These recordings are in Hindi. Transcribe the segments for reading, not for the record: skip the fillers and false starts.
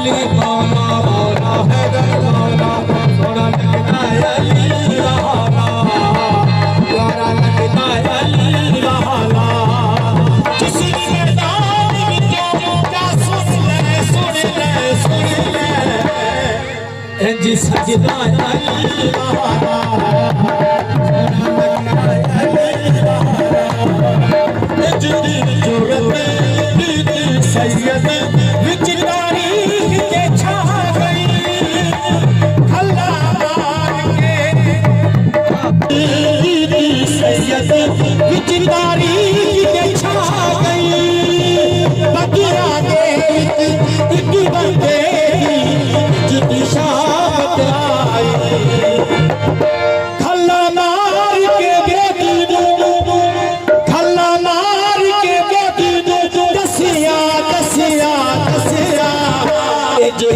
अली मौला मौला हैदर मौला सोना लगता है अली वाला प्यारा लगता है अली वाला किसी मैदान में क्या सुन ले जी सजदा अली वाला सैयद विच तारीख के छा गई हल्ला मार के सैयद विच तारीख के छा गई बगिया के एक बंदे जितनी शामत आई खल्ला मार के बेटी खल्ला मार के बेटी दसिया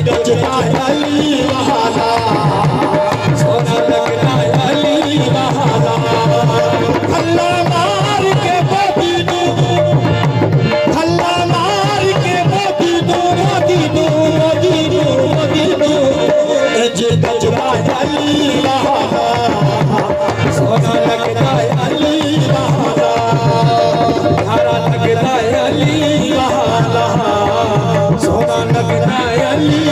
लगता अली वाला सोना लगता अली वाला खल्ला मार के मोदी दो खल्ला मार के मोदी दो लगता अली वाला सोना लगता अली वाला हरा लगता अली वाला सोना लगता अली